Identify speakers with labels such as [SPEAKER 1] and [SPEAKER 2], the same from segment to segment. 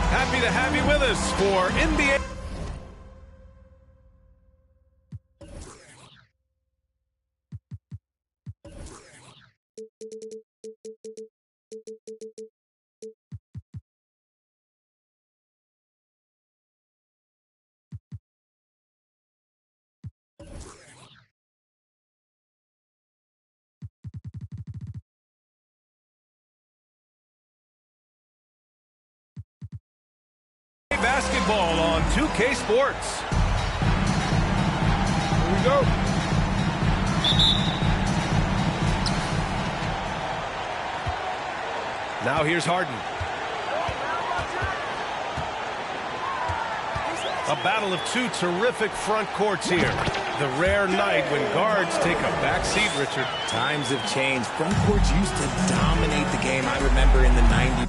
[SPEAKER 1] Happy to have you with us for NBA. Basketball on 2K Sports. Here we go. Now here's Harden. A battle of two terrific front courts here. The rare night when guards take a back seat, Richard.
[SPEAKER 2] Times have changed. Front courts used to dominate the game. I remember in the 90s.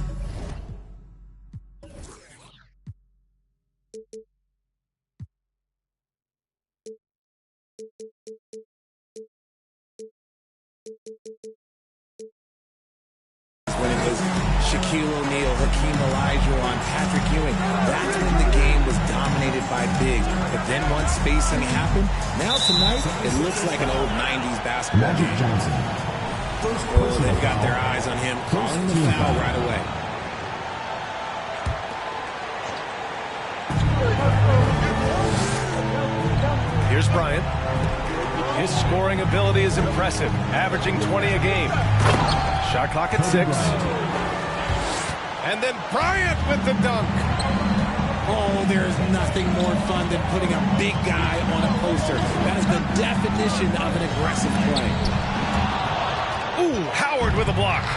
[SPEAKER 2] When it was Shaquille O'Neal, Hakeem Olajuwon, Patrick Ewing, that's when the game was dominated by bigs. But then once spacing happened, now tonight it looks like an old 90s basketball game. Oh, they've got their eyes on him, calling the foul right away.
[SPEAKER 1] Here's Bryant. His scoring ability is impressive, averaging 20 a game. Shot clock at 6. And then Bryant with the dunk.
[SPEAKER 2] Oh, there's nothing more fun than putting a big guy on a poster. That is the definition of an aggressive play.
[SPEAKER 1] Ooh, Howard with a block.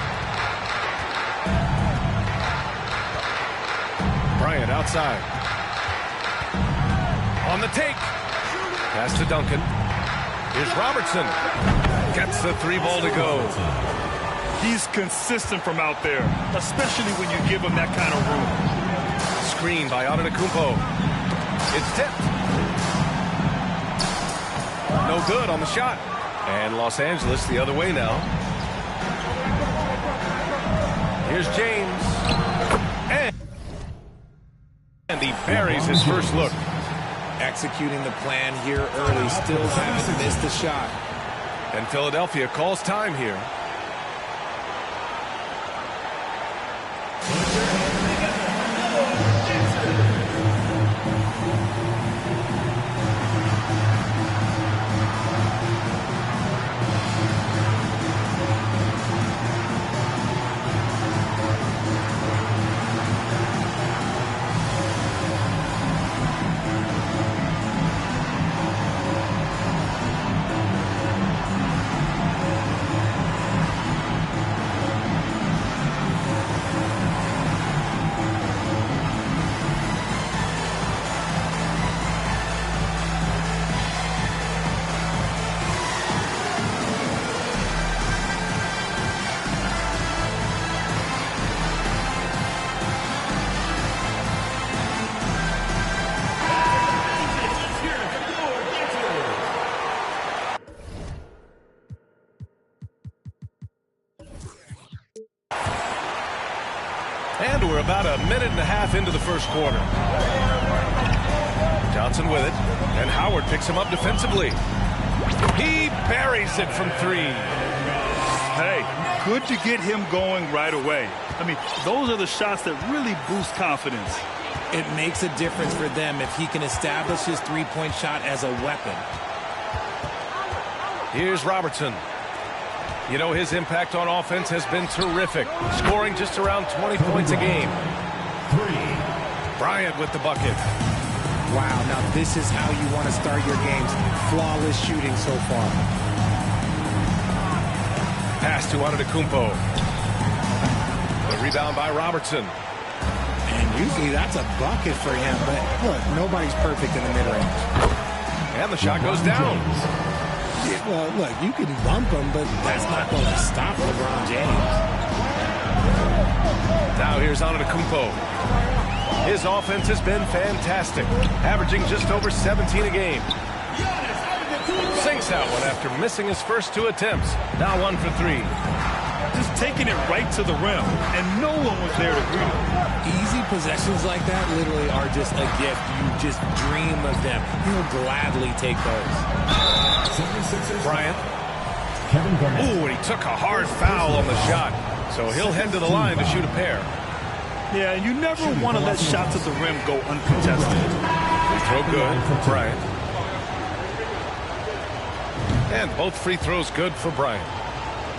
[SPEAKER 1] Bryant outside. On the take. Pass to Duncan. Here's Robertson. Gets the 3 ball to go.
[SPEAKER 3] He's consistent from out there, especially when you give him that kind of room.
[SPEAKER 1] Screen by Antetokounmpo. It's tipped. No good on the shot. And Los Angeles the other way now. Here's James. And he buries his first look.
[SPEAKER 2] Executing the plan here early, still haven't missed a shot.
[SPEAKER 1] And Philadelphia calls time here. And we're about a minute and a half into the first quarter. Johnson with it, and Howard picks him up defensively. He buries it from 3.
[SPEAKER 3] Hey, good to get him going right away. I mean, those are the shots that really boost confidence.
[SPEAKER 2] It makes a difference for them if he can establish his three-point shot as a weapon.
[SPEAKER 1] Here's Robertson. You know, his impact on offense has been terrific, scoring just around 20 points a game. Bryant with the bucket.
[SPEAKER 2] Wow, now this is how you want to start your games. Flawless shooting so far.
[SPEAKER 1] Pass to Antetokounmpo. The rebound by Robertson.
[SPEAKER 2] And usually that's a bucket for him, but look, nobody's perfect in the mid-range.
[SPEAKER 1] And the shot goes down.
[SPEAKER 2] Yeah, well, look, you can bump him, but that's not going to stop LeBron James.
[SPEAKER 1] Now here's Antetokounmpo. His offense has been fantastic, averaging just over 17 a game. Sinks that one after missing his first 2 attempts. Now 1 for 3.
[SPEAKER 3] Just taking it right to the rim, and no one was there to greet him.
[SPEAKER 2] Easy possessions like that literally are just a gift. You just dream of them. He'll gladly take those.
[SPEAKER 1] Bryant. Ooh, and he took a hard foul on the shot. So he'll head to the line to shoot a pair.
[SPEAKER 3] Yeah, and you never want to let shots at the rim go uncontested.
[SPEAKER 1] Free throw good for Bryant. And both free throws good for Bryant.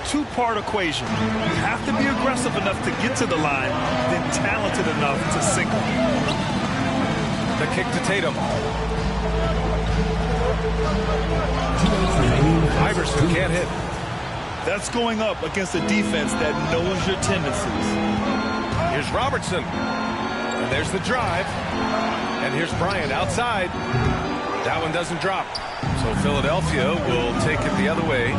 [SPEAKER 3] Two-part equation. You have to be aggressive enough to get to the line, then talented enough to sink them.
[SPEAKER 1] The kick to Tatum. Iverson can't hit.
[SPEAKER 3] That's going up against a defense that knows your tendencies.
[SPEAKER 1] Here's Robertson. And there's the drive. And here's Bryant outside. That one doesn't drop. So Philadelphia will take it the other way.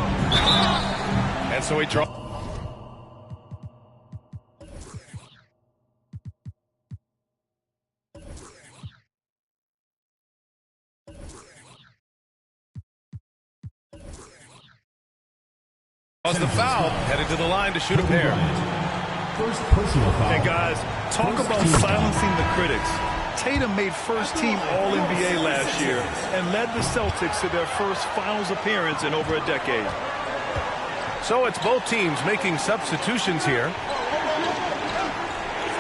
[SPEAKER 1] And so he draws. The foul, headed to the line to shoot a pair.
[SPEAKER 3] Hey guys, talk about silencing the critics. Tatum made first-team All-NBA last year and led the Celtics to their first finals appearance in over a decade.
[SPEAKER 1] So it's both teams making substitutions here.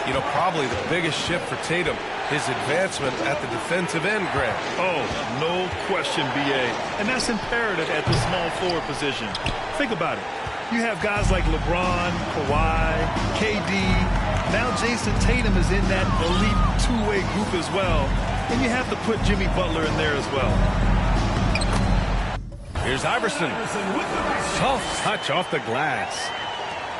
[SPEAKER 1] You know, probably the biggest shift for Tatum, his advancement at the defensive end, Grant.
[SPEAKER 3] Oh, no question, B.A. And that's imperative at the small forward position. Think about it. You have guys like LeBron, Kawhi, KD. Now Jason Tatum is in that elite two-way group as well. And you have to put Jimmy Butler in there as well.
[SPEAKER 1] Here's Iverson. Soft touch off the glass.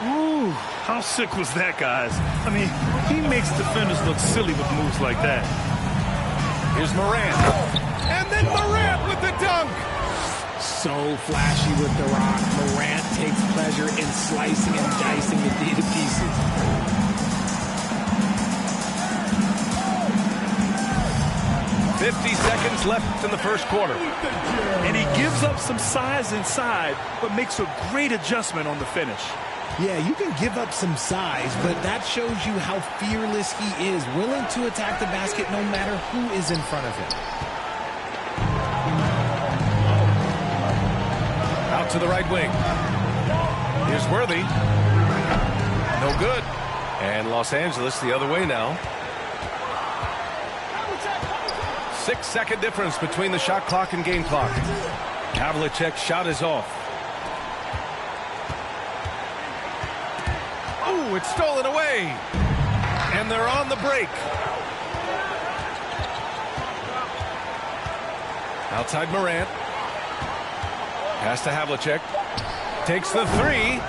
[SPEAKER 3] Ooh, how sick was that, guys? I mean, he makes defenders look silly with moves like that.
[SPEAKER 1] Here's Morant. And then Morant with the dunk.
[SPEAKER 2] So flashy with the rock. Morant takes pleasure in slicing and dicing the D to pieces.
[SPEAKER 1] .50 left in the first quarter.
[SPEAKER 3] And he gives up some size inside, but makes a great adjustment on the finish.
[SPEAKER 2] Yeah, you can give up some size, but that shows you how fearless he is, willing to attack the basket no matter who is in front of him.
[SPEAKER 1] Out to the right wing. Here's Worthy. No good. And Los Angeles the other way now. 6-second difference between the shot clock and game clock. Havlicek's shot is off. Ooh, it's stolen away. And they're on the break. Outside Morant. Pass to Havlicek. Takes the three.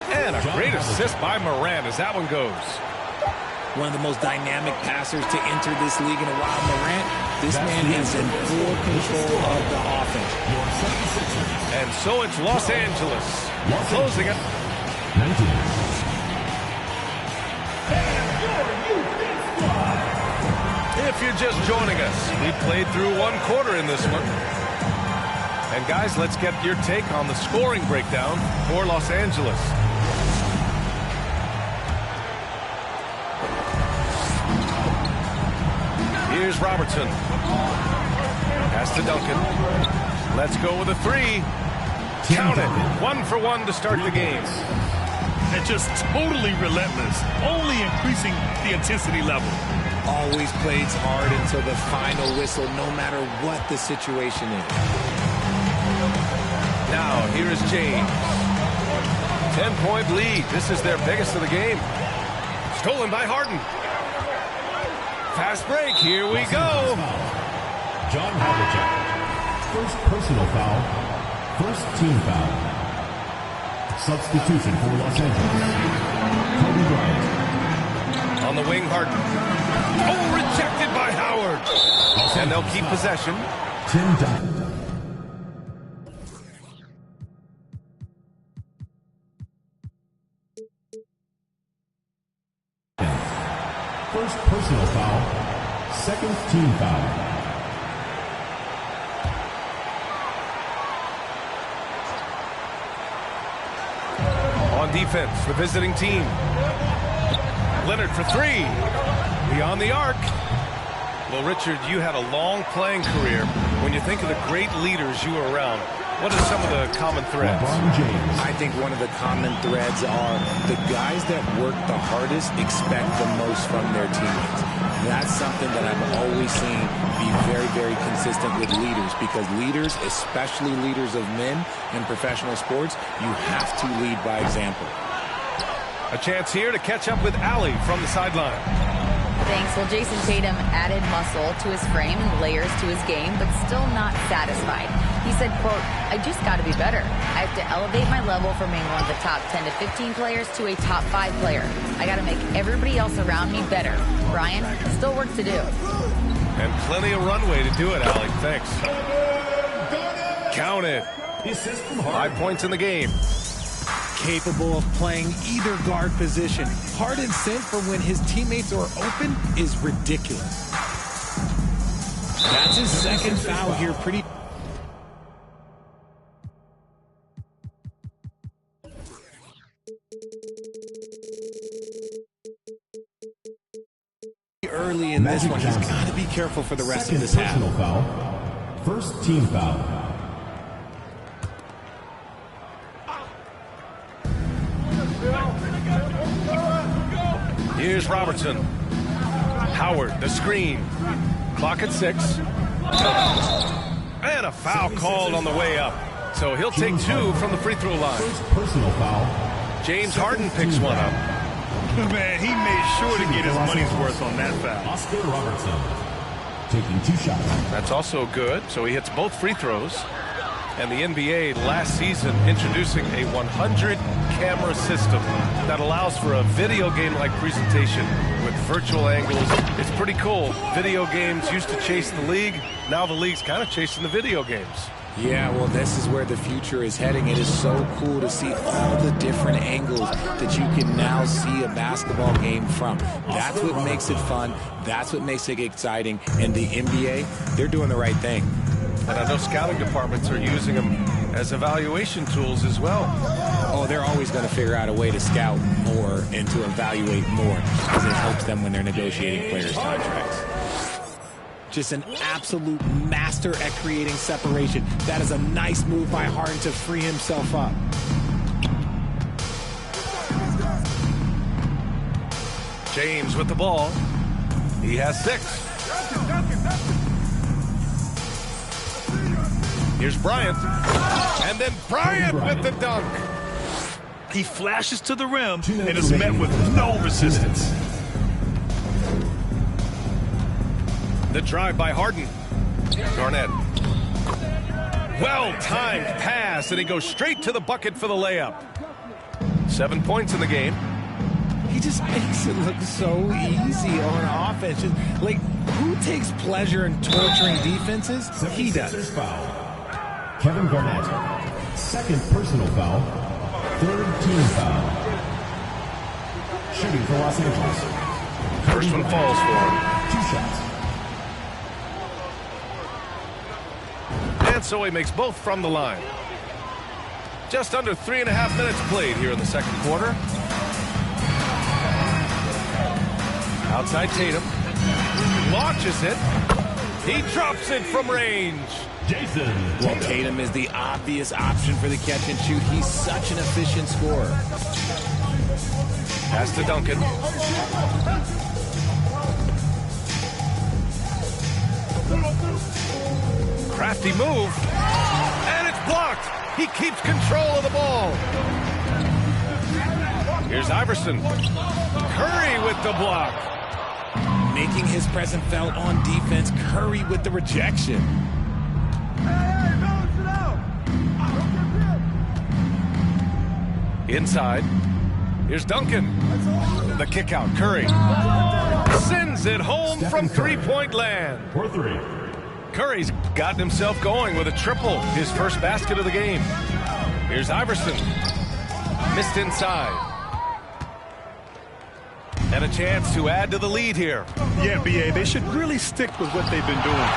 [SPEAKER 1] And a great assist by Morant as that one goes.
[SPEAKER 2] One of the most dynamic passers to enter this league in a while, Morant. This man is in full control of the offense.
[SPEAKER 1] And so it's Los Angeles closing it. If you're just joining us, we played through one quarter in this one. And guys, let's get your take on the scoring breakdown for Los Angeles. Here's Robertson. to Duncan. Let's go with a three. Count it. 1 for 1 to start the game.
[SPEAKER 3] And just totally relentless, only increasing the intensity level.
[SPEAKER 2] Always plays hard until the final whistle, no matter what the situation is.
[SPEAKER 1] Now, here is James. 10-point lead. This is their biggest of the game. Stolen by Harden. Fast break. Here we go.
[SPEAKER 4] John Havlicek. First personal foul. First team foul. Substitution for Los Angeles. Kobe Bryant.
[SPEAKER 1] On the wing, Harden. Oh, rejected by Howard. And they'll keep possession.
[SPEAKER 4] Tim Duncan. First personal foul. Second team foul.
[SPEAKER 1] On defense, the visiting team. Leonard for three. Beyond the arc. Well, Richard, you had a long playing career. When you think of the great leaders you were around, what are some of the common threads?
[SPEAKER 2] I think one of the common threads are the guys that work the hardest expect the most from their teammates. That's something that I've always seen be very, very consistent with leaders, because leaders, especially leaders of men in professional sports, you have to lead by example.
[SPEAKER 1] A chance here to catch up with Allie from the sideline.
[SPEAKER 5] Thanks. Well, Jason Tatum added muscle to his frame and layers to his game, but still not satisfied. He said, quote, "I just got to be better. I have to elevate my level from being one of the top 10 to 15 players to a top 5 player. I got to make everybody else around me better. Brian, still work to do."
[SPEAKER 1] And plenty of runway to do it, Allie. Thanks. Count it. 5 points in the game.
[SPEAKER 2] Capable of playing either guard position. Harden's scent for when his teammates are open is ridiculous. That's his second foul here. Pretty early in this one. He's got to be careful for the rest of this half.
[SPEAKER 4] Personal foul. First team foul.
[SPEAKER 1] Here's Robertson. Howard, the screen. Clock at 6. And a foul called on the way up. So he'll take 2 from the free throw line.
[SPEAKER 4] First personal foul.
[SPEAKER 1] James Harden picks one up.
[SPEAKER 3] Man, he made sure to get his money's worth on that foul.
[SPEAKER 4] Oscar Robertson taking 2 shots.
[SPEAKER 1] That's also good. So he hits both free throws. And the NBA last season introducing a 100-camera system that allows for a video game-like presentation with virtual angles. It's pretty cool. Video games used to chase the league. Now the league's kind of chasing the video games.
[SPEAKER 2] Yeah, well, this is where the future is heading. It is so cool to see all the different angles that you can now see a basketball game from. That's what makes it fun. That's what makes it exciting. And the NBA, they're doing the right thing.
[SPEAKER 1] And I know scouting departments are using them as evaluation tools as well.
[SPEAKER 2] Oh, they're always going to figure out a way to scout more and to evaluate more, because it helps them when they're negotiating players' contracts. Just an absolute master at creating separation. That is a nice move by Harden to free himself up.
[SPEAKER 1] James with the ball. He has 6. Here's Bryant. And then Bryant with the dunk.
[SPEAKER 3] He flashes to the rim and is met with no resistance.
[SPEAKER 1] The drive by Harden. Garnett. Well-timed pass, and he goes straight to the bucket for the layup. 7 points in the game.
[SPEAKER 2] He just makes it look so easy on offense. Just, like, who takes pleasure in torturing defenses? He does.
[SPEAKER 4] Foul. Kevin Garnett. Second personal foul. Third team foul. Shooting for Los Angeles.
[SPEAKER 1] First one falls for him.
[SPEAKER 4] 2 shots.
[SPEAKER 1] And so he makes both from the line. Just under 3.5 minutes played here in the second quarter. Outside Tatum. Launches it. He drops it from range.
[SPEAKER 4] Jason.
[SPEAKER 2] Well, Tatum is the obvious option for the catch and shoot. He's such an efficient scorer.
[SPEAKER 1] Pass to Duncan. Crafty move. And it's blocked. He keeps control of the ball. Here's Iverson. Curry with the block.
[SPEAKER 2] Making his presence felt on defense. Curry with the rejection.
[SPEAKER 1] Inside. Here's Duncan. The kick out. Curry sends it home from three-point land.
[SPEAKER 4] For three.
[SPEAKER 1] Curry's gotten himself going with a triple, his first basket of the game. Here's Iverson. Missed inside. And a chance to add to the lead here.
[SPEAKER 3] Yeah, B.A., they should really stick with what they've been doing.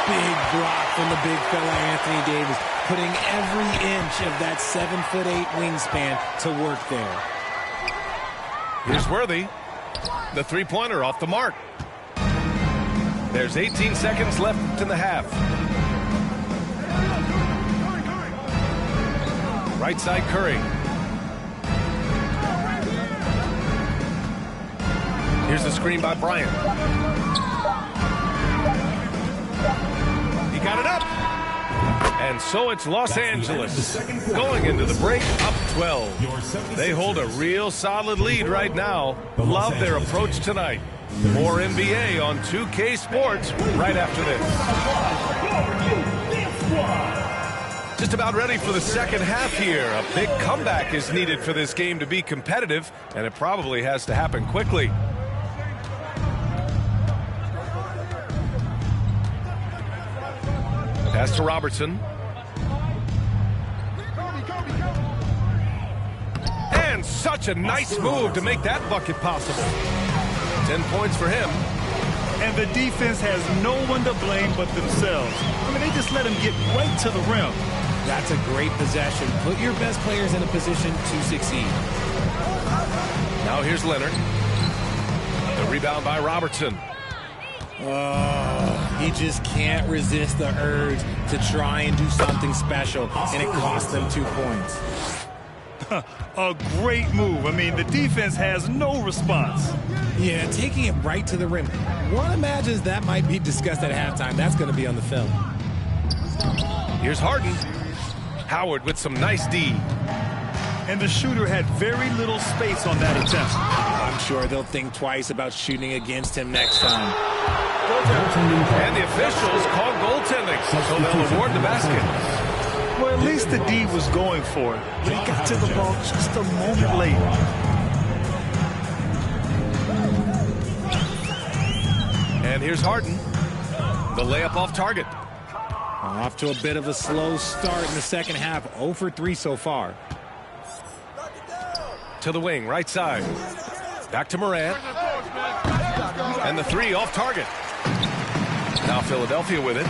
[SPEAKER 2] Big block from the big fella Anthony Davis, putting every inch of that 7'8" wingspan to work there.
[SPEAKER 1] Here's Worthy. The three-pointer off the mark. There's 18 seconds left in the half. Right side Curry. Here's the screen by Bryant. He got it up. And so it's Los Angeles going into the break up 12. They hold a real solid lead right now. Love their approach tonight. More NBA on 2K Sports right after this. Just about ready for the second half here. A big comeback is needed for this game to be competitive, and it probably has to happen quickly. Pass to Robertson. And such a nice move to make that bucket possible. 10 points for him.
[SPEAKER 3] And the defense has no one to blame but themselves. I mean, they just let him get right to the rim.
[SPEAKER 2] That's a great possession. Put your best players in a position to succeed.
[SPEAKER 1] Now here's Leonard. The rebound by Robertson.
[SPEAKER 2] He just can't resist the urge to try and do something special, and it cost them 2 points.
[SPEAKER 3] A great move. I mean, the defense has no response.
[SPEAKER 2] Yeah, taking it right to the rim. One imagines that might be discussed at halftime. That's going to be on the film.
[SPEAKER 1] Here's Harden. Howard with some nice D.
[SPEAKER 3] And the shooter had very little space on that attempt.
[SPEAKER 2] I'm sure they'll think twice about shooting against him next time.
[SPEAKER 1] And the officials call goaltending, so they'll award the basket.
[SPEAKER 3] Well, at least the D was going for it. But he got to the ball just a moment late.
[SPEAKER 1] And here's Harden. The layup off target.
[SPEAKER 2] Off to a bit of a slow start in the second half. 0 for 3 so far.
[SPEAKER 1] To the wing, right side. Back to Morant. And the three off target. Now Philadelphia with it.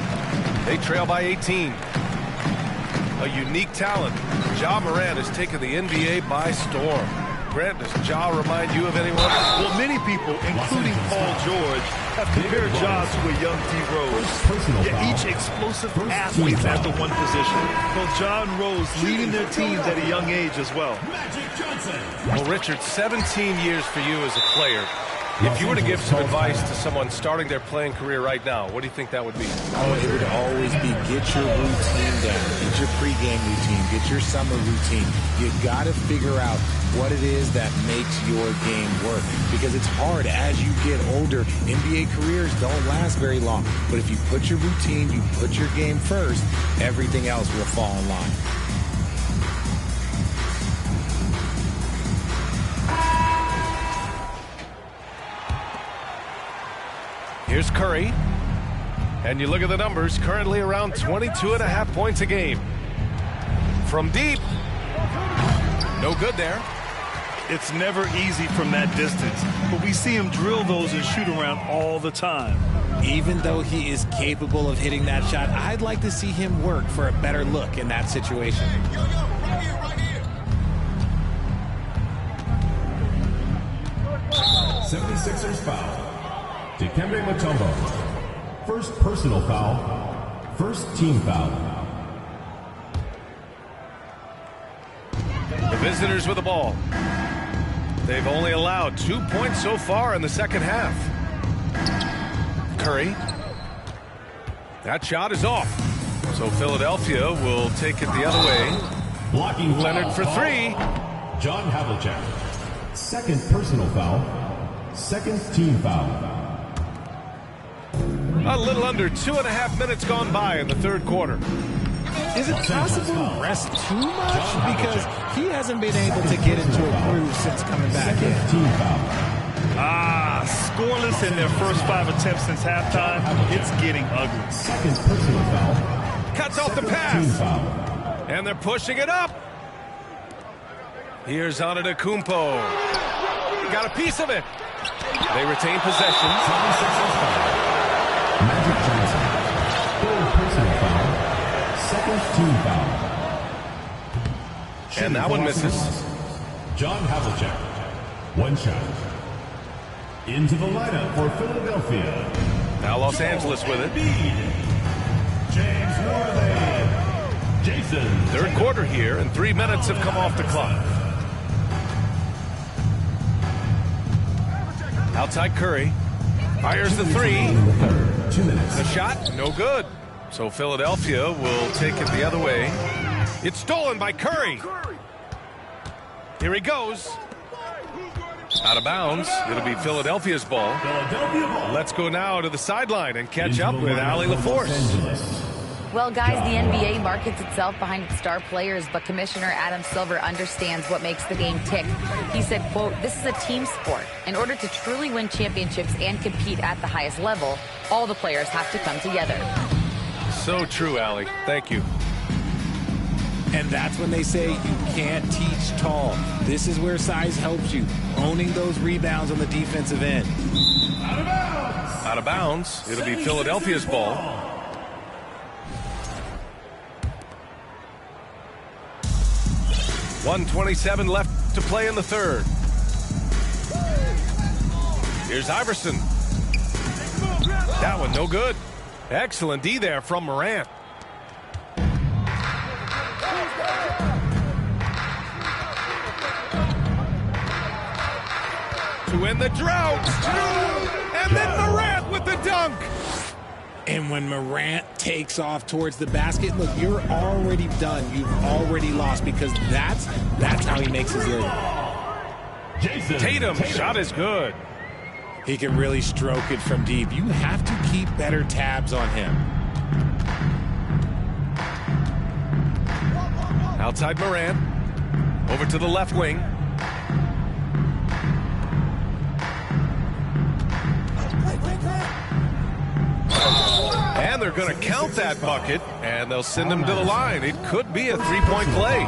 [SPEAKER 1] They trail by 18. A unique talent. Ja Morant has taken the NBA by storm. Grant, does Ja remind you of anyone?
[SPEAKER 3] Well, many people, including Paul George, have compared Ja to a young D. Rose. Yet each explosive athlete at the one position. Both Ja and Rose leading their teams at a young age as well.
[SPEAKER 1] Well, Richard, 17 years for you as a player. If you were to give some advice to someone starting their playing career right now, what do you think that would be?
[SPEAKER 2] Oh, it would always be get your routine down. Get your pregame routine. Get your summer routine. You got to figure out what it is that makes your game work. Because it's hard as you get older. NBA careers don't last very long. But if you put your routine, you put your game first, everything else will fall in line.
[SPEAKER 1] Here's Curry. And you look at the numbers, currently around 22.5 points a game. From deep. No good there.
[SPEAKER 3] It's never easy from that distance, but we see him drill those and shoot around all the time.
[SPEAKER 2] Even though he is capable of hitting that shot, I'd like to see him work for a better look in that situation.
[SPEAKER 4] ers foul. Dikembe Mutombo. First personal foul. First team foul.
[SPEAKER 1] The visitors with the ball. They've only allowed 2 points so far in the second half. Curry. That shot is off. So Philadelphia will take it the other way.
[SPEAKER 4] Blocking
[SPEAKER 1] Leonard for three.
[SPEAKER 4] John Havlicek. Second personal foul. Second team foul.
[SPEAKER 1] A little under 2.5 minutes gone by in the third quarter.
[SPEAKER 2] Is it possible to rest too much? Because he hasn't been able to get into a groove since coming back in.
[SPEAKER 4] Team foul.
[SPEAKER 3] Scoreless in their first 5 attempts since halftime. It's getting ugly.
[SPEAKER 4] Second personal foul.
[SPEAKER 1] Cuts off the
[SPEAKER 4] Team
[SPEAKER 1] pass.
[SPEAKER 4] foul.
[SPEAKER 1] And they're pushing it up. Here's Antetokounmpo. Got a piece of it. They retain possession.
[SPEAKER 4] Magic Johnson. Third personal foul. Second team foul.
[SPEAKER 1] And that one misses.
[SPEAKER 4] John Havlicek. One shot. Into the lineup for Philadelphia.
[SPEAKER 1] Now Los Angeles with it.
[SPEAKER 4] James Worthy. Jason.
[SPEAKER 1] Third quarter here, and 3 minutes have come off the clock. Outside Curry. Fires the three.
[SPEAKER 4] 2 minutes.
[SPEAKER 1] The shot, no good. So Philadelphia will take it the other way. It's stolen by Curry. Here he goes. Out of bounds. It'll be Philadelphia's ball. Let's go now to the sideline and catch up with Allie LaForce.
[SPEAKER 5] Well, guys, the NBA markets itself behind its star players, but Commissioner Adam Silver understands what makes the game tick. He said, quote, "This is a team sport. In order to truly win championships and compete at the highest level, all the players have to come together."
[SPEAKER 1] So true, Allie. Thank you.
[SPEAKER 2] And that's when they say you can't teach tall. This is where size helps you. Owning those rebounds on the defensive end.
[SPEAKER 1] Out of bounds. It'll be Philadelphia's ball. .127 left to play in the third. Here's Iverson. That one no good. Excellent D there from Morant. To win the drought. And then Morant with the dunk.
[SPEAKER 2] And when Morant takes off towards the basket, look, you're already done. You've already lost because that's how he makes his living.
[SPEAKER 1] Tatum, shot is good.
[SPEAKER 2] He can really stroke it from deep. You have to keep better tabs on him.
[SPEAKER 1] Outside Morant. Over to the left wing. And they're going to count that bucket, and they'll send him to the line. It could be a three-point play.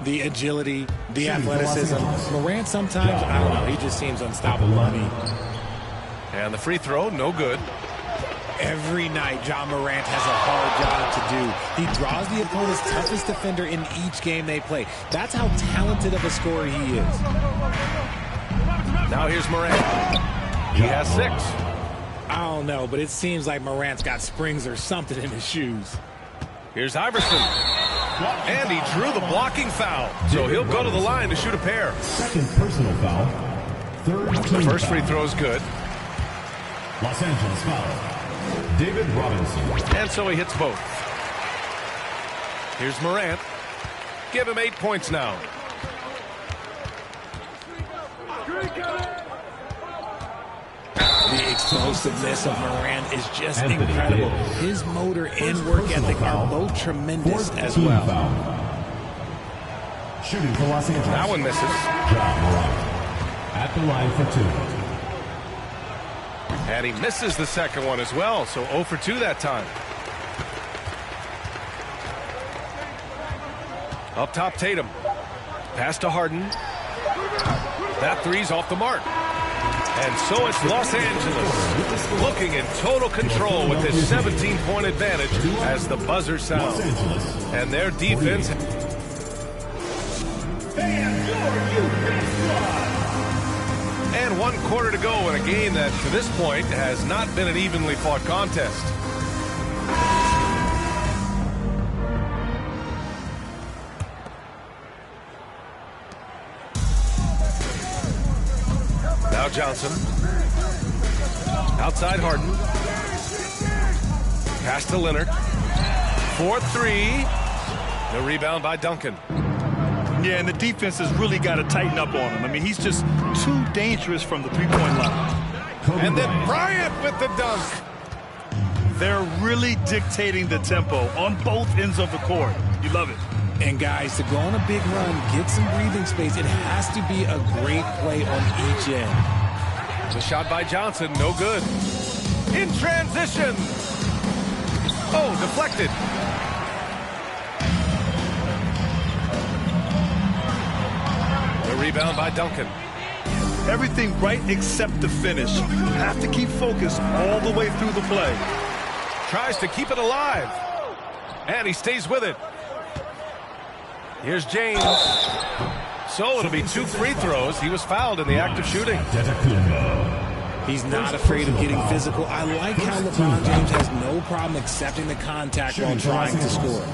[SPEAKER 2] The agility, the athleticism. Morant sometimes, I don't know, he just seems unstoppable on me.
[SPEAKER 1] And the free throw, no good.
[SPEAKER 2] Every night, John Morant has a hard job to do. He draws the opponent's toughest defender in each game they play. That's how talented of a scorer he is.
[SPEAKER 1] Now here's Morant. He has 6.
[SPEAKER 2] I don't know, but it seems like Morant's got springs or something in his shoes.
[SPEAKER 1] Here's Iverson. And he drew the blocking foul. So he'll go to the line to shoot a pair.
[SPEAKER 4] Second personal foul. Third team
[SPEAKER 1] The first
[SPEAKER 4] foul.
[SPEAKER 1] free throw is good.
[SPEAKER 4] Los Angeles foul. David Robinson.
[SPEAKER 1] And so he hits both. Here's Morant. Give him 8 points now.
[SPEAKER 2] The explosiveness of Morant is just incredible. His motor and work ethic are both tremendous as well.
[SPEAKER 4] Foul. Shooting for Los Angeles.
[SPEAKER 1] That one misses.
[SPEAKER 4] John Morant. At the line for 2.
[SPEAKER 1] And he misses the second one as well. So 0 for 2 that time. Up top, Tatum. Pass to Harden. That three's off the mark. And so it's Los Angeles looking in total control with this 17-point advantage as the buzzer sounds. And their defense. And 1 quarter to go in a game that, to this point, has not been an evenly fought contest. Now Johnson. Outside Harden. Pass to Leonard. 4-3. The rebound by Duncan.
[SPEAKER 3] Yeah, and the defense has really got to tighten up on him. I mean, he's just too dangerous from the three-point line.
[SPEAKER 1] And then Bryant with the dunk.
[SPEAKER 3] They're really dictating the tempo on both ends of the court. You love it.
[SPEAKER 2] And guys, to go on a big run, get some breathing space, it has to be a great play on each end.
[SPEAKER 1] The shot by Johnson, no good. In transition. Oh, deflected. The rebound by Duncan.
[SPEAKER 3] Everything right except the finish. You have to keep focused all the way through the play.
[SPEAKER 1] Tries to keep it alive. And he stays with it. Here's James. So it'll be 2 free throws. He was fouled in the act of shooting.
[SPEAKER 2] He's not afraid of getting physical. I like how LeBron James has no problem accepting the contact while trying to score.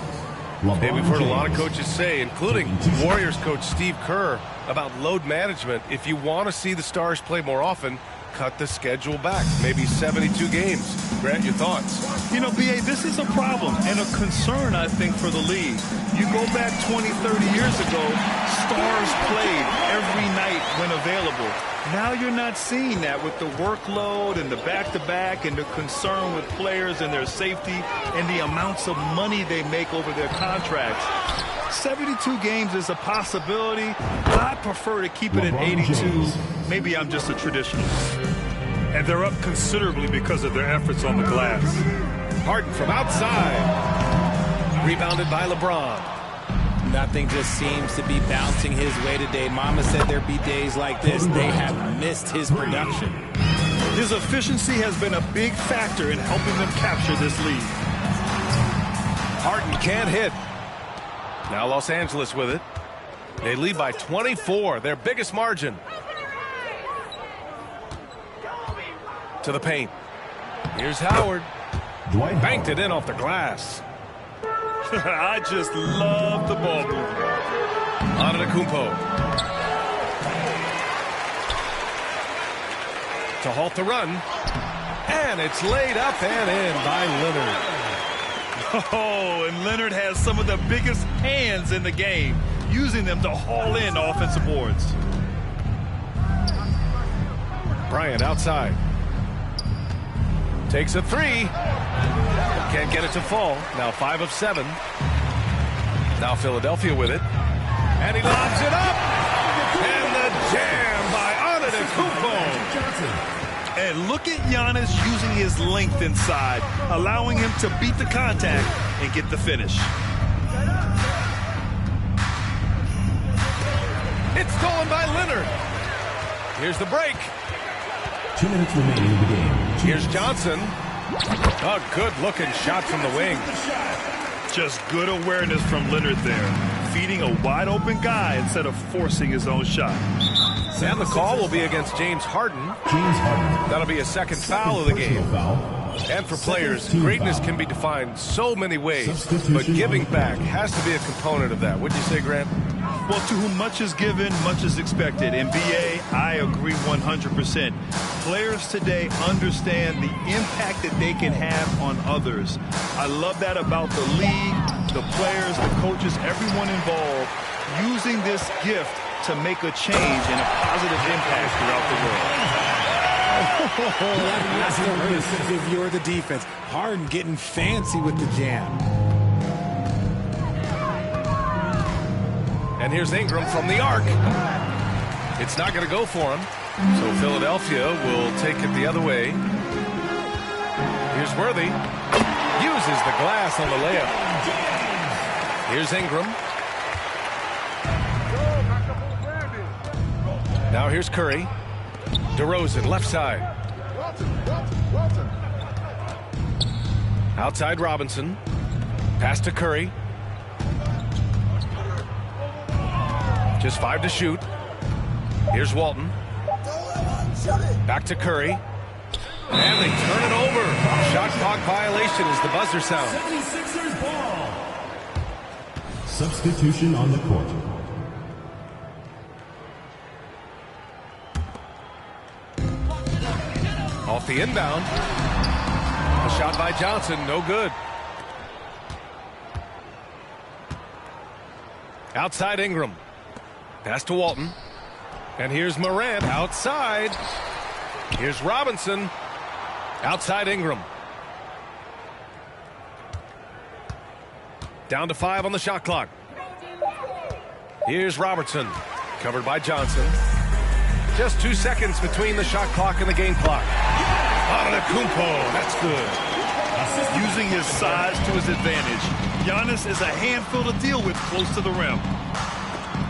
[SPEAKER 1] Hey, we've heard a lot of coaches say, including Warriors coach Steve Kerr, about load management. If you want to see the Stars play more often, cut the schedule back. Maybe 72 games. Grant, your thoughts?
[SPEAKER 3] You know, B.A., this is a problem and a concern, I think, for the league. You go back 20, 30 years ago, Stars played every night when available. Now you're not seeing that with the workload and the back-to-back and the concern with players and their safety and the amounts of money they make over their contracts. 72 games is a possibility. I prefer to keep it at 82. Maybe I'm just a traditionalist.
[SPEAKER 6] And they're up considerably because of their efforts on the glass.
[SPEAKER 1] Harden from outside. Rebounded by LeBron.
[SPEAKER 2] Nothing just seems to be bouncing his way today. Mama said there'd be days like this. They have missed his production.
[SPEAKER 3] His efficiency has been a big factor in helping them capture this lead.
[SPEAKER 1] Harden can't hit. Now Los Angeles with it. They lead by 24, their biggest margin. To the paint. Here's Howard. Banked it in off the glass.
[SPEAKER 3] I just love the ball movement.
[SPEAKER 1] Antetokounmpo. To halt the run. And it's laid up and in by Leonard.
[SPEAKER 3] Oh, and Leonard has some of the biggest hands in the game, using them to haul in offensive boards.
[SPEAKER 1] Bryant outside. Takes a 3. Can't get it to fall. Now 5 of 7. Now Philadelphia with it. And he lobs it up. And the jam by Antetokounmpo.
[SPEAKER 3] And look at Giannis using his length inside, allowing him to beat the contact and get the finish.
[SPEAKER 1] It's stolen by Leonard. Here's the break.
[SPEAKER 4] 2 minutes remaining in the game.
[SPEAKER 1] Here's Johnson. A good-looking shot from the wing.
[SPEAKER 3] Just good awareness from Leonard there, feeding a wide-open guy instead of forcing his own shot.
[SPEAKER 1] And the call will be against James Harden. That'll be a second foul of the game. And for players, greatness can be defined so many ways, but giving back has to be a component of that. Wouldn't you say, Grant?
[SPEAKER 3] Well, to whom much is given, much is expected. And, B.A., I agree 100%. Players today understand the impact that they can have on others. I love that about the league, the players, the coaches, everyone involved, using this gift to make a change and a positive impact throughout the world.
[SPEAKER 2] That's the risk if you're the defense. Harden getting fancy with the jam.
[SPEAKER 1] And here's Ingram from the arc. It's not going to go for him. So Philadelphia will take it the other way. Here's Worthy. Uses the glass on the layup. Here's Ingram. Now here's Curry. DeRozan, left side. Outside Robinson. Pass to Curry. Just 5 to shoot. Here's Walton. Back to Curry. And they turn it over. Shot clock violation as the buzzer sounds.
[SPEAKER 4] 76ers ball. Substitution on the court.
[SPEAKER 1] Off the inbound. A shot by Johnson, no good. Outside Ingram. Pass to Walton. And here's Morant outside. Here's Robinson. Outside Ingram. Down to 5 on the shot clock. Here's Robertson. Covered by Johnson. Just 2 seconds between the shot clock and the game clock. Antetokounmpo, that's good.
[SPEAKER 3] Using his size to his advantage. Giannis is a handful to deal with close to the rim.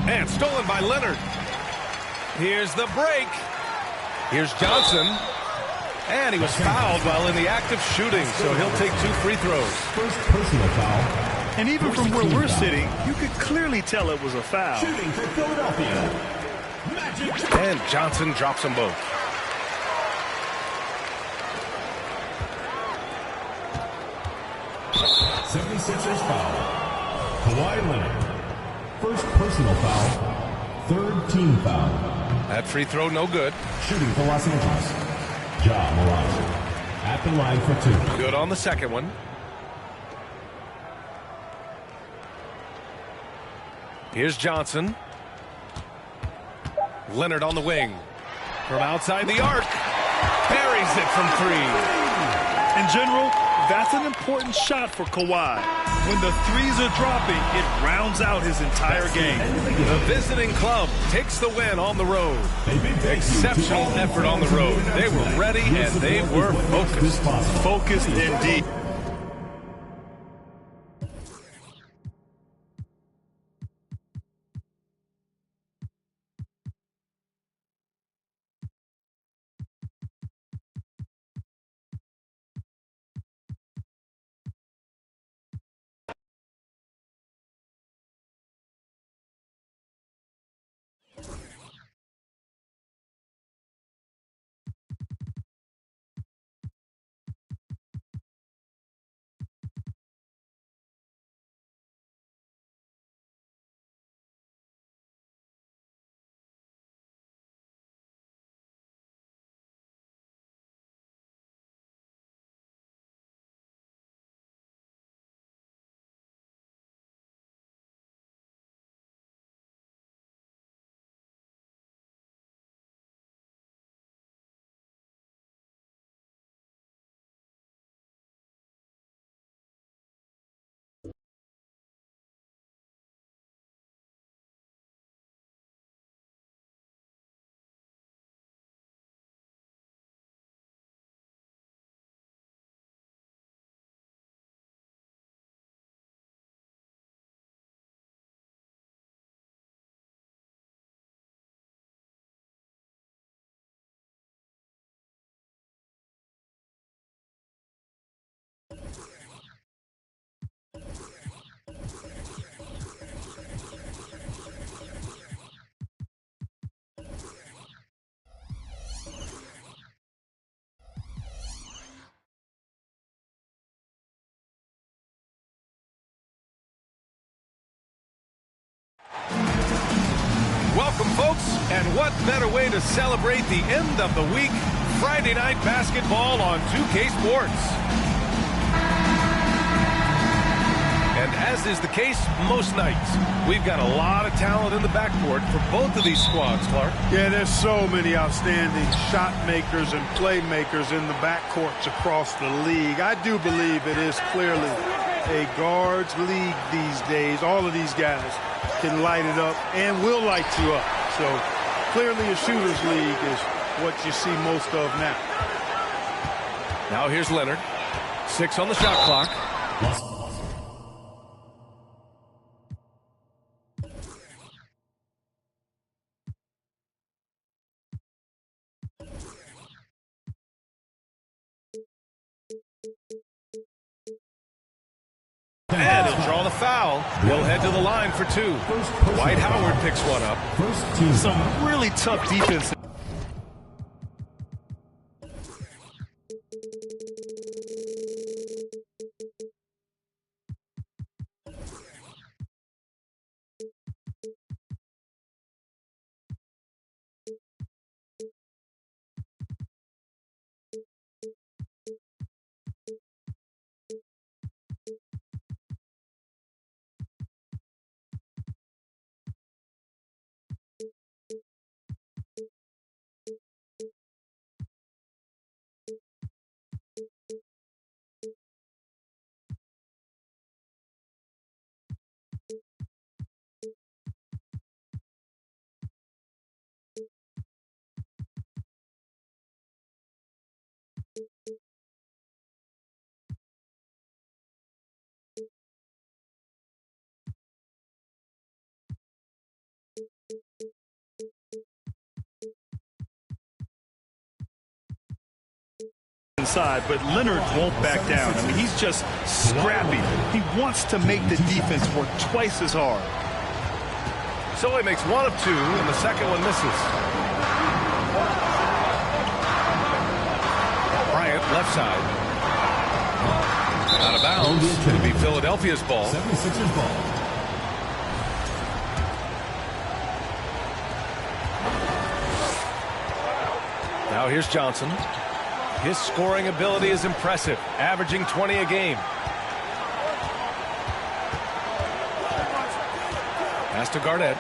[SPEAKER 1] And stolen by Leonard. Here's the break. Here's Johnson. And he was fouled while in the act of shooting, so he'll take 2 free throws.
[SPEAKER 4] First personal foul.
[SPEAKER 3] And even from where we're sitting, you could clearly tell it was a foul.
[SPEAKER 4] Shooting for Philadelphia. Magic.
[SPEAKER 1] And Johnson drops them both.
[SPEAKER 4] '76ers foul. Kawhi Leonard. First personal foul. Third team foul.
[SPEAKER 1] That free throw no good.
[SPEAKER 4] Shooting for Los Angeles. Ja Morant. At the line for 2.
[SPEAKER 1] Good on the second one. Here's Johnson. Leonard on the wing. From outside the arc. Buries it from 3.
[SPEAKER 3] In general, that's an important shot for Kawhi. When the threes are dropping, it rounds out his entire game.
[SPEAKER 1] The visiting club takes the win on the road. Exceptional effort on the road. They were ready and they were focused.
[SPEAKER 3] Focused indeed.
[SPEAKER 1] Welcome, folks, and what better way to celebrate the end of the week? Friday night basketball on 2K Sports. And as is the case most nights, we've got a lot of talent in the backcourt for both of these squads, Clark.
[SPEAKER 6] Yeah, there's so many outstanding shot makers and playmakers in the backcourts across the league. I do believe it is clearly a guards league these days. All of these guys can light it up and will light you up. So clearly a shooter's league is what you see most of now.
[SPEAKER 1] Now here's Leonard. 6 on the shot clock. And he'll draw the foul. He'll head to the line for 2. Dwight Howard picks one up.
[SPEAKER 3] Some really tough defense. Inside, but Leonard won't back down. I mean, he's just scrappy. He wants to make the defense work twice as hard.
[SPEAKER 1] So he makes one of two, and the second one misses. Bryant, left side. Out of bounds. It'll be Philadelphia's ball.
[SPEAKER 4] 76ers ball.
[SPEAKER 1] Now here's Johnson. His scoring ability is impressive, averaging 20 a game. Pass to Garnett.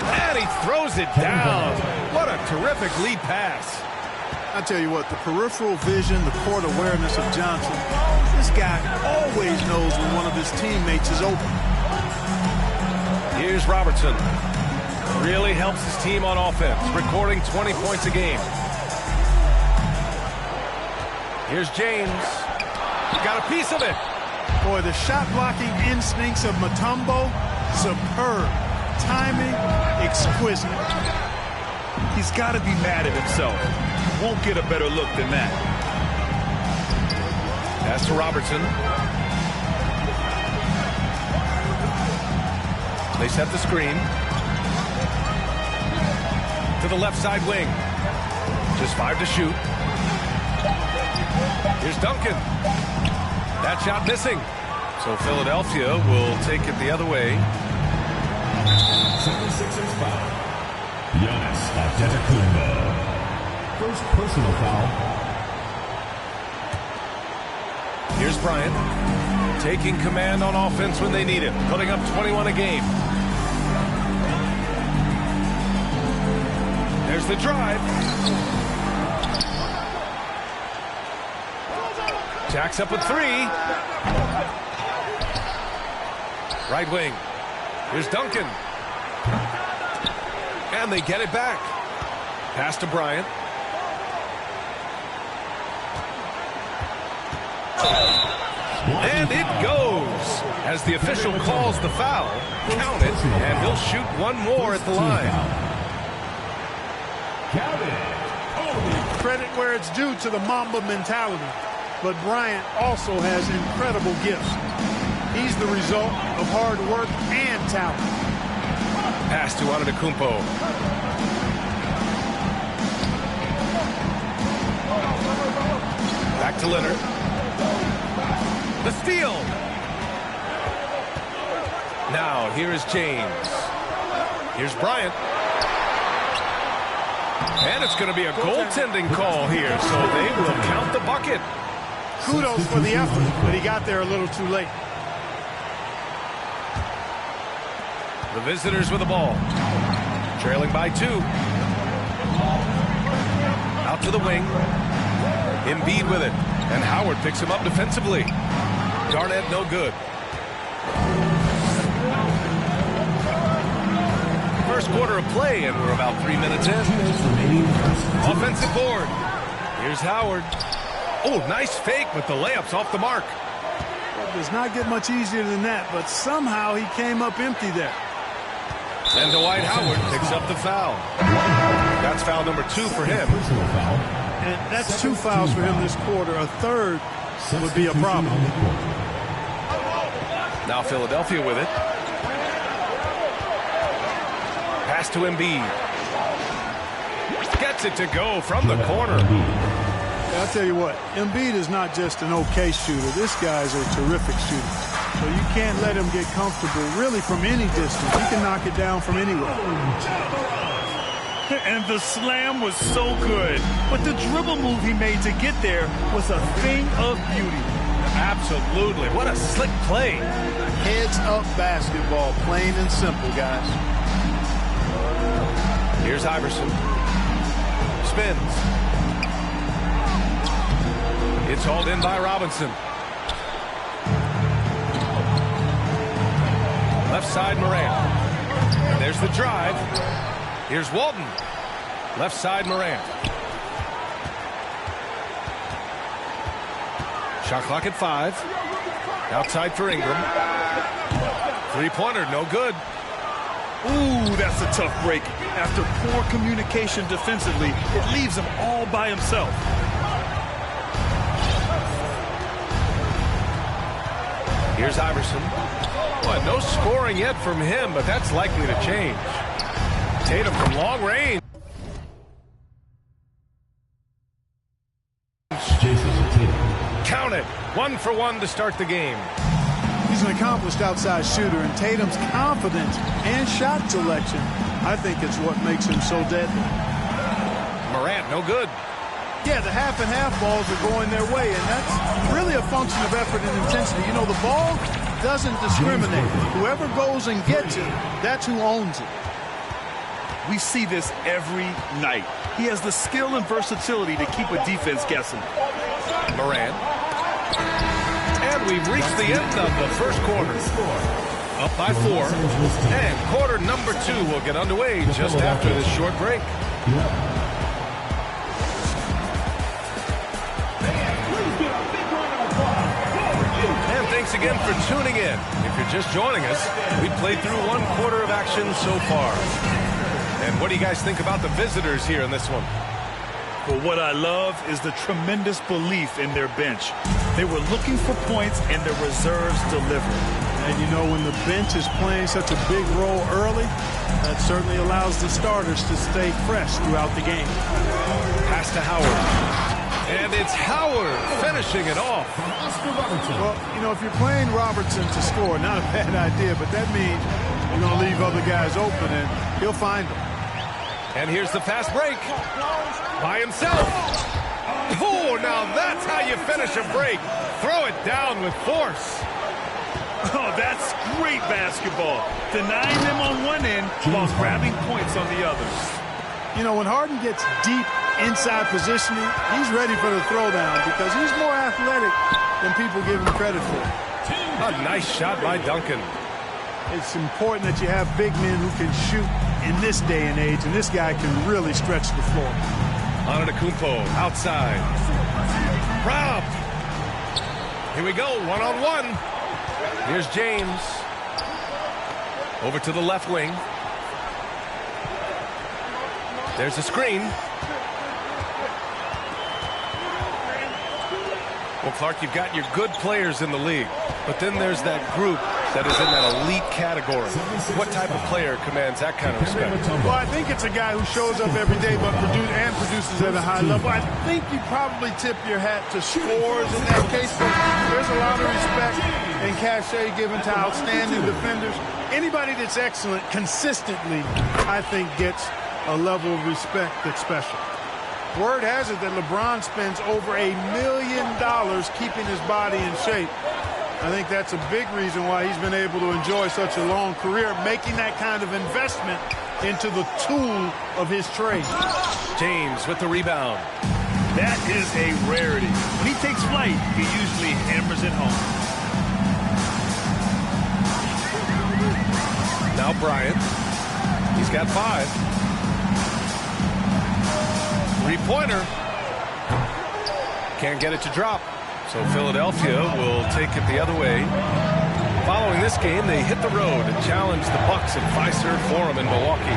[SPEAKER 1] And he throws it down. What a terrific lead pass.
[SPEAKER 6] I tell you what, the peripheral vision, the court awareness of Johnson, this guy always knows when one of his teammates is open.
[SPEAKER 1] Here's Robertson. Really helps his team on offense, recording 20 points a game. Here's James. Got a piece of it.
[SPEAKER 6] Boy, the shot blocking instincts of Mutombo, superb. Timing, exquisite.
[SPEAKER 3] He's got to be mad at himself. Won't get a better look than that.
[SPEAKER 1] Pass to Robertson. They set the screen. To the left side wing. Just 5 to shoot. Here's Duncan. That shot missing. So Philadelphia will take it the other way.
[SPEAKER 4] 76ers foul. Giannis Antetokounmpo. First personal foul.
[SPEAKER 1] Here's Bryant. Taking command on offense when they need it. Putting up 21 a game. There's the drive. Jacks up a 3. Right wing. Here's Duncan. And they get it back. Pass to Bryant. And it goes. As the official calls the foul, count it, and he'll shoot one more at the line.
[SPEAKER 4] Count it.
[SPEAKER 6] Credit where it's due to the Mamba mentality. But Bryant also has incredible gifts. He's the result of hard work and talent.
[SPEAKER 1] Pass to Antetokounmpo. Back to Leonard. The steal. Now here is James. Here's Bryant. And it's going to be a goaltending call here, so they will count the bucket.
[SPEAKER 6] Kudos for the effort, but he got there a little too late.
[SPEAKER 1] The visitors with the ball. Trailing by 2. Out to the wing. Embiid with it. And Howard picks him up defensively. Garnett no good. First quarter of play, and we're about 3 minutes in. Offensive board. Here's Howard. Oh, nice fake, but the layup's off the mark.
[SPEAKER 6] It does not get much easier than that, but somehow he came up empty there.
[SPEAKER 1] And Dwight Howard picks up the foul. That's foul number 2 for him.
[SPEAKER 6] And that's 2 fouls for him this quarter. A third would be a problem.
[SPEAKER 1] Now Philadelphia with it. Pass to Embiid. Gets it to go from the corner.
[SPEAKER 6] I'll tell you what, Embiid is not just an okay shooter. This guy's a terrific shooter. So you can't let him get comfortable really from any distance. He can knock it down from anywhere.
[SPEAKER 3] And the slam was so good. But the dribble move he made to get there was a thing of beauty.
[SPEAKER 1] Absolutely. What a slick play.
[SPEAKER 6] Heads up basketball, plain and simple, guys.
[SPEAKER 1] Here's Iverson. Spins. It's hauled in by Robinson. Left side Morant. And there's the drive. Here's Walton. Left side Morant. Shot clock at 5. Outside for Ingram. Three-pointer, no good.
[SPEAKER 3] Ooh, that's a tough break. After poor communication defensively, it leaves him all by himself.
[SPEAKER 1] Here's Iverson. Well, no scoring yet from him, but that's likely to change. Tatum from long range. Count it. 1 for 1 to start the game.
[SPEAKER 6] He's an accomplished outside shooter, and Tatum's confidence and shot selection, I think it's what makes him so deadly.
[SPEAKER 1] Morant, no good.
[SPEAKER 6] Yeah, the half and half balls are going their way, and that's really a function of effort and intensity. You know, the ball doesn't discriminate. Whoever goes and gets it, that's who owns it.
[SPEAKER 3] We see this every night. He has the skill and versatility to keep a defense guessing.
[SPEAKER 1] Morant. And we've reached the end of the first quarter. Up by 4. And quarter number 2 will get underway just after this short break. And thanks again for tuning in. If you're just joining us, we've played through 1 quarter of action so far. And what do you guys think about the visitors here in this one?
[SPEAKER 3] Well, what I love is the tremendous belief in their bench. They were looking for points, and their reserves delivered.
[SPEAKER 6] And you know, when the bench is playing such a big role early, that certainly allows the starters to stay fresh throughout the game.
[SPEAKER 1] Pass to Howard. And it's Howard finishing it off.
[SPEAKER 6] Well, you know, if you're playing Robertson to score, not a bad idea, but that means you're going to leave other guys open, and he'll find them.
[SPEAKER 1] And here's the fast break. By himself. Oh, now that's how you finish a break. Throw it down with force.
[SPEAKER 3] Oh, that's great basketball. Denying them on one end while grabbing points on the others.
[SPEAKER 6] You know, when Harden gets deep inside positioning, he's ready for the throwdown because he's more athletic than people give him credit for.
[SPEAKER 1] A nice shot by Duncan.
[SPEAKER 6] It's important that you have big men who can shoot in this day and age, and this guy can really stretch the floor.
[SPEAKER 1] Antetokounmpo outside. Robbed. Here we go, one-on-one. Here's James. Over to the left wing. There's a screen. Well, Clark, you've got your good players in the league, but then there's that group that is in that elite category. What type of player commands that kind of respect?
[SPEAKER 6] Well, I think it's a guy who shows up every day but produces at a high level. I think you probably tip your hat to scores in that case, but there's a lot of respect and cachet given to outstanding defenders. Anybody that's excellent consistently, I think, gets a level of respect that's special. Word has it that LeBron spends over $1 million keeping his body in shape. I think that's a big reason why he's been able to enjoy such a long career, making that kind of investment into the tool of his trade.
[SPEAKER 1] James with the rebound.
[SPEAKER 3] That is a rarity. When he takes flight, he usually hammers it home.
[SPEAKER 1] Now Bryant. He's got 5. Three-pointer. Can't get it to drop. So Philadelphia will take it the other way. Following this game, they hit the road and challenge the Bucks at Fiserv Forum in Milwaukee.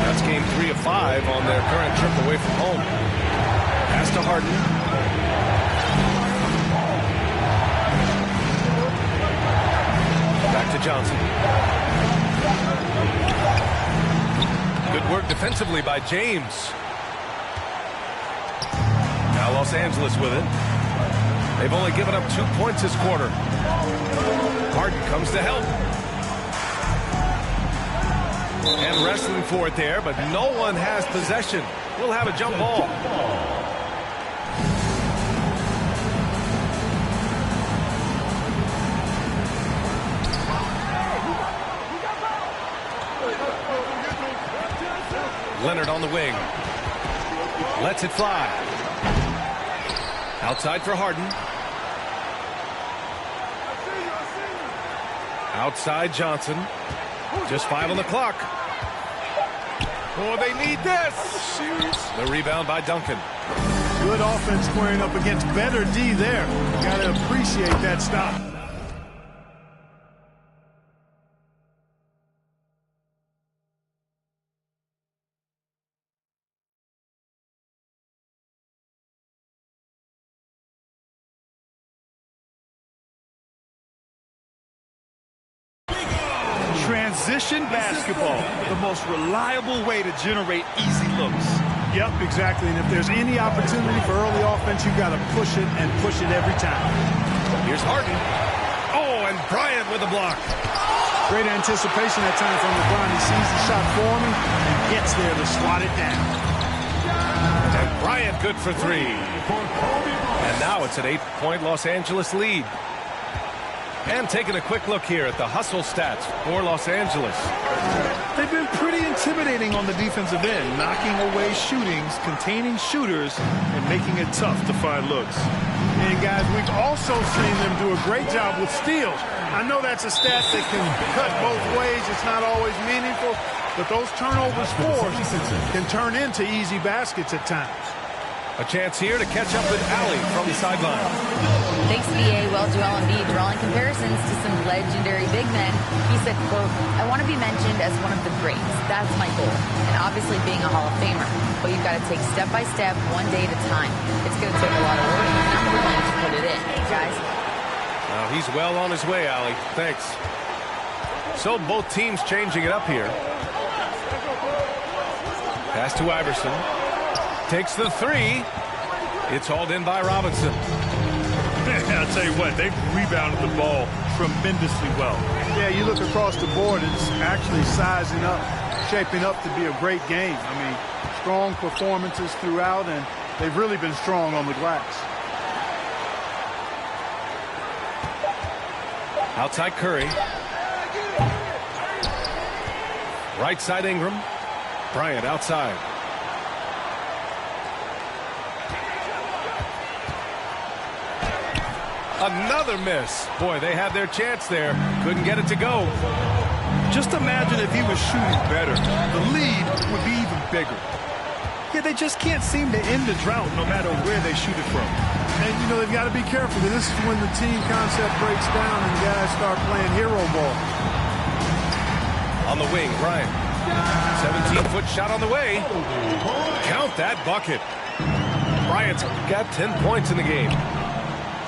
[SPEAKER 1] That's game 3 of 5 on their current trip away from home. Pass to Harden. Back to Johnson. Good work defensively by James. Now Los Angeles with it. They've only given up 2 points this quarter. Harden comes to help. And wrestling for it there, but no one has possession. We'll have a jump ball. Leonard on the wing. Lets it fly. Outside for Harden. Outside Johnson. Just 5 on the clock. Oh, they need this. The rebound by Duncan.
[SPEAKER 6] Good offense squaring up against better D there. Got to appreciate that stop.
[SPEAKER 3] Transition basketball, the most reliable way to generate easy looks.
[SPEAKER 6] Yep, exactly. And if there's any opportunity for early offense, you've got to push it and push it every time.
[SPEAKER 1] Here's Harden. Oh, and Bryant with a block.
[SPEAKER 6] Great anticipation that time from LeBron. He sees the shot forming and gets there to swat it down.
[SPEAKER 1] And Bryant good for three. And now it's an 8-point Los Angeles lead. And taking a quick look here at the hustle stats for Los Angeles.
[SPEAKER 3] They've been pretty intimidating on the defensive end, knocking away shootings, containing shooters, and making it tough to find looks.
[SPEAKER 6] And guys, we've also seen them do a great job with steals. I know that's a stat that can cut both ways. It's not always meaningful, but those turnovers forced can turn into easy baskets at times.
[SPEAKER 1] A chance here to catch up with Allie from the sideline.
[SPEAKER 5] Thanks, BA. Well, Joel Embiid drawing comparisons to some legendary big men. He said, quote, I want to be mentioned as one of the greats. That's my goal. And obviously being a Hall of Famer. But you've got to take step by step, one day at a time. It's going to take a lot of work, and I'm willing to put it in, guys.
[SPEAKER 1] He's well on his way, Allie. Thanks. So both teams changing it up here. Pass to Iverson. Takes the three. It's hauled in by Robinson.
[SPEAKER 3] I'll tell you what, they've rebounded the ball tremendously well.
[SPEAKER 6] Yeah, you look across the board, it's actually sizing up, shaping up to be a great game. I mean, strong performances throughout, and they've really been strong on the glass.
[SPEAKER 1] Outside Curry. Right side Ingram. Bryant outside. Another miss. Boy, they had their chance there. Couldn't get it to go.
[SPEAKER 3] Just imagine if he was shooting better. The lead would be even bigger. Yeah, they just can't seem to end the drought no matter where they shoot it from.
[SPEAKER 6] And, you know, they've got to be careful. This is when the team concept breaks down and guys start playing hero ball.
[SPEAKER 1] On the wing, Bryant. 17-foot shot on the way. Count that bucket. Bryant's got 10 points in the game.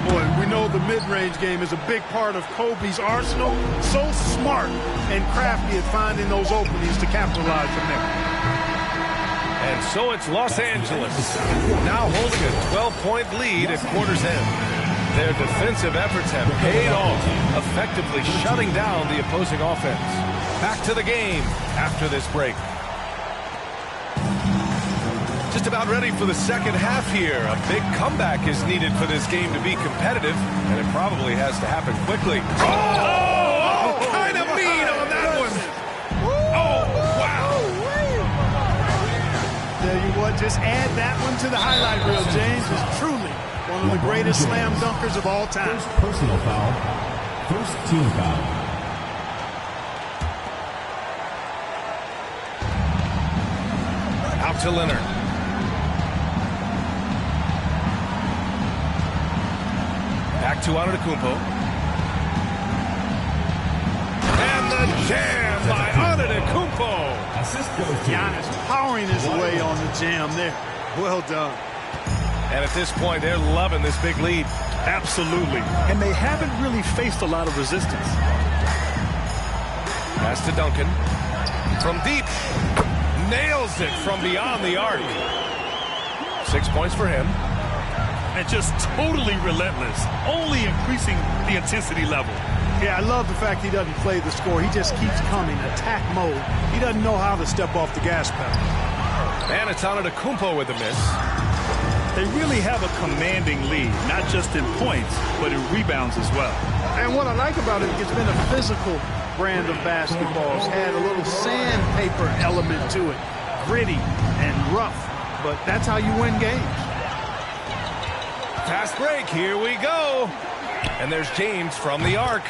[SPEAKER 6] Boy, we know the mid-range game is a big part of Kobe's arsenal. So smart and crafty at finding those openings to capitalize from there.
[SPEAKER 1] And so it's Los Angeles, now holding a 12-point lead at quarter's end. Their defensive efforts have paid off, effectively shutting down the opposing offense. Back to the game after this break. Just about ready for the second half here. A big comeback is needed for this game to be competitive, and it probably has to happen quickly. Oh, kind of mean on that one. Oh, wow.
[SPEAKER 6] Tell you what, just add that one to the highlight reel. James is truly one of the greatest slam dunkers of all time.
[SPEAKER 4] First personal foul. First team foul.
[SPEAKER 1] Out to Leonard. Back to Antetokounmpo. And the jam by Antetokounmpo.
[SPEAKER 4] Assist goes to
[SPEAKER 6] Giannis powering his way on the jam there. Well done.
[SPEAKER 1] And at this point, they're loving this big lead.
[SPEAKER 3] Absolutely. And they haven't really faced a lot of resistance.
[SPEAKER 1] Pass to Duncan. From deep. Nails it from beyond the arc. 6 points for him.
[SPEAKER 3] And just totally relentless, only increasing the intensity level.
[SPEAKER 6] Yeah, I love the fact he doesn't play the score. He just keeps coming, attack mode. He doesn't know how to step off the gas pedal.
[SPEAKER 1] And it's Antetokounmpo with the miss.
[SPEAKER 3] They really have a commanding lead, not just in points, but in rebounds as well.
[SPEAKER 6] And what I like about it, it's been a physical brand of basketball. It's had a little sandpaper element to it, gritty and rough, but that's how you win games.
[SPEAKER 1] Fast break, here we go. And there's James from the arc.